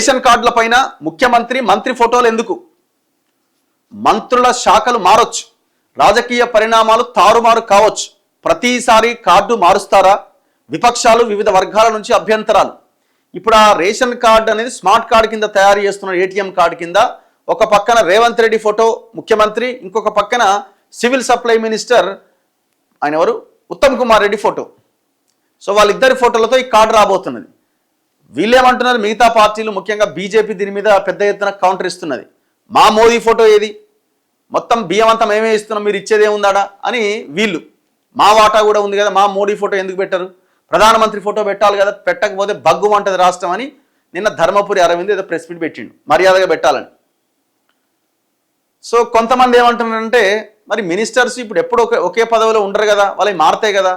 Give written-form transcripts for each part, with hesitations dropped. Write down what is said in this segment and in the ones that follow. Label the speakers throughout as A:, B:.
A: Ration కార్డుల పైన ముఖ్యమంత్రి మంత్రి ఫోటోలు ఎందుకు? మంత్రుల శాఖలు మారొచ్చు, రాజకీయ పరిణామాలు తారుమారు కావచ్చు, ప్రతిసారి కార్డు మారుస్తారా? విపక్షాలు వివిధ వర్గాల నుంచి అభ్యంతరాలు. ఇప్పుడు ఆ రేషన్ కార్డు అనేది స్మార్ట్ కార్డు కింద తయారు చేస్తున్న ఏటీఎం కార్డు కింద ఒక పక్కన రేవంత్ రెడ్డి ఫోటో ముఖ్యమంత్రి, ఇంకొక పక్కన సివిల్ సప్లై మినిస్టర్ ఆయన ఎవరు ఉత్తమ్ కుమార్ రెడ్డి ఫోటో. సో వాళ్ళిద్దరి ఫోటోలతో ఈ కార్డు రాబోతున్నది. వీళ్ళేమంటున్నారు, మిగతా పార్టీలు ముఖ్యంగా బీజేపీ దీని మీద పెద్ద ఎత్తున కౌంటర్ ఇస్తున్నది. మా మోదీ ఫోటో ఏది, మొత్తం బియ్యం అంతా మేమే ఇస్తున్నాం, మీరు ఇచ్చేది ఏముందాడా అని వీళ్ళు. మా వాటా కూడా ఉంది కదా, మా మోడీ ఫోటో ఎందుకు పెట్టరు, ప్రధానమంత్రి ఫోటో పెట్టాలి కదా, పెట్టకపోతే బగ్గుమంటది రాష్ట్రం అని నిన్న ధర్మపురి అరవింద్ ఏదో ప్రెస్ మీట్ పెట్టిండు, మర్యాదగా పెట్టాలని. సో కొంతమంది ఏమంటున్నారంటే, మరి మినిస్టర్స్ ఇప్పుడు ఎప్పుడు ఒకే పదవిలో ఉండరు కదా, వాళ్ళకి మారుతాయి కదా,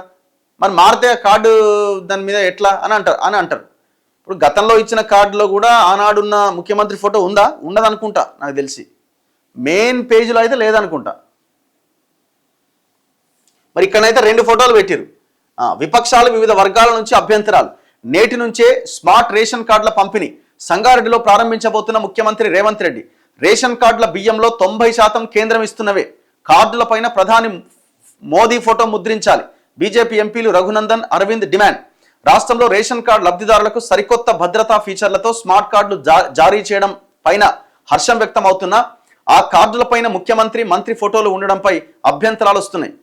A: మరి మారితే కార్డు దాని మీద ఎట్లా అని అంటారు. ఇప్పుడు గతంలో ఇచ్చిన కార్డులో కూడా ఆనాడున్న ముఖ్యమంత్రి ఫోటో ఉందా? ఉండదనుకుంటా, నాకు తెలిసి మెయిన్ పేజీలో అయితే లేదనుకుంటా. మరి ఇక్కడైతే 2 ఫోటోలు పెట్టారు. విపక్షాలు వివిధ వర్గాల నుంచి అభ్యంతరాలు. నేటి నుంచే స్మార్ట్ రేషన్ కార్డుల పంపిణీ సంగారెడ్డిలో ప్రారంభించబోతున్న ముఖ్యమంత్రి రేవంత్ రెడ్డి. రేషన్ కార్డుల బియ్యంలో 90% కేంద్రం ఇస్తున్నవే. కార్డులపైన ప్రధాని మోదీ ఫోటో ముద్రించాలి. బీజేపీ ఎంపీలు రఘునందన్, అరవింద్ డిమాండ్. రాష్ట్రంలో రేషన్ కార్డు లబ్ధిదారులకు సరికొత్త భద్రతా ఫీచర్లతో స్మార్ట్ కార్డులు జారీ చేయడం పైన హర్షం వ్యక్తం అవుతున్నా ఆ కార్డులపైన ముఖ్యమంత్రి మంత్రి ఫోటోలు ఉండడంపై అభ్యంతరాలు వస్తున్నాయి.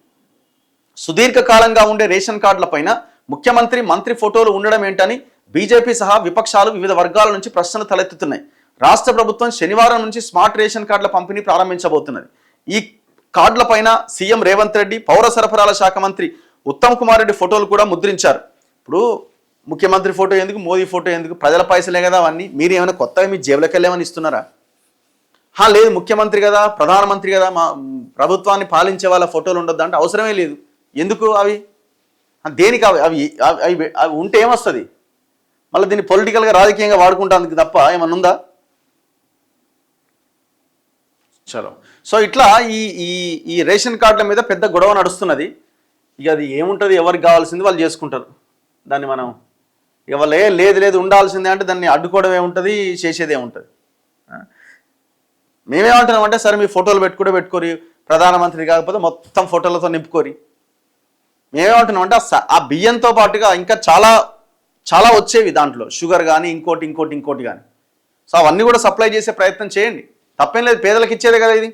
A: సుదీర్ఘకాలంగా ఉండే రేషన్ కార్డులపైన ముఖ్యమంత్రి మంత్రి ఫోటోలు ఉండడం ఏంటని బీజేపీ సహా విపక్షాలు వివిధ వర్గాల నుంచి ప్రశ్నలు తలెత్తుతున్నాయి. రాష్ట్ర ప్రభుత్వం శనివారం నుంచి స్మార్ట్ రేషన్ కార్డుల పంపిణీ ప్రారంభించబోతున్నది. ఈ కార్డులపైన సీఎం రేవంత్ రెడ్డి, పౌర సరఫరాల శాఖ మంత్రి ఉత్తమ్ కుమార్ రెడ్డి ఫోటోలు కూడా ముద్రించారు. ఇప్పుడు ముఖ్యమంత్రి ఫోటో ఎందుకు, మోదీ ఫోటో ఎందుకు? ప్రజల పైసలే కదా అవన్నీ. మీరు ఏమైనా కొత్తగా మీ జేబులోకి వెళ్ళేమని ఇస్తున్నారా? లేదు, ముఖ్యమంత్రి కదా, ప్రధానమంత్రి కదా, మా ప్రభుత్వాన్ని పాలించే వాళ్ళ ఫోటోలు ఉండొద్దు అంటే అవసరమే లేదు. ఎందుకు అవి? దేనికి అవి అవి అవి అవి ఉంటే ఏమొస్తుంది? మళ్ళీ దీన్ని పొలిటికల్గా రాజకీయంగా వాడుకుంటానికి తప్ప ఏమన్నా ఉందా? చలో. సో ఇట్లా ఈ రేషన్ కార్డుల మీద పెద్ద గొడవ నడుస్తున్నది. ఇక అది ఏముంటుంది, ఎవరికి కావాల్సింది వాళ్ళు చేసుకుంటారు. దాన్ని మనం ఇవాళ లేదు ఉండాల్సిందే అంటే దాన్ని అడ్డుకోవడం ఏముంటుంది, చేసేది ఏముంటుంది? మేమేమంటున్నామంటే, సరే మీ ఫోటోలు పెట్టుకోరి, ప్రధానమంత్రి కాకపోతే మొత్తం ఫోటోలతో నింపుకోరి. మేమేమంటున్నామంటే ఆ బియ్యంతో పాటుగా ఇంకా చాలా వచ్చేవి దాంట్లో, షుగర్ కానీ ఇంకోటి కానీ. సో అవన్నీ కూడా సప్లై చేసే ప్రయత్నం చేయండి, తప్పేం లేదు, పేదలకు ఇచ్చేదే కదా ఇది.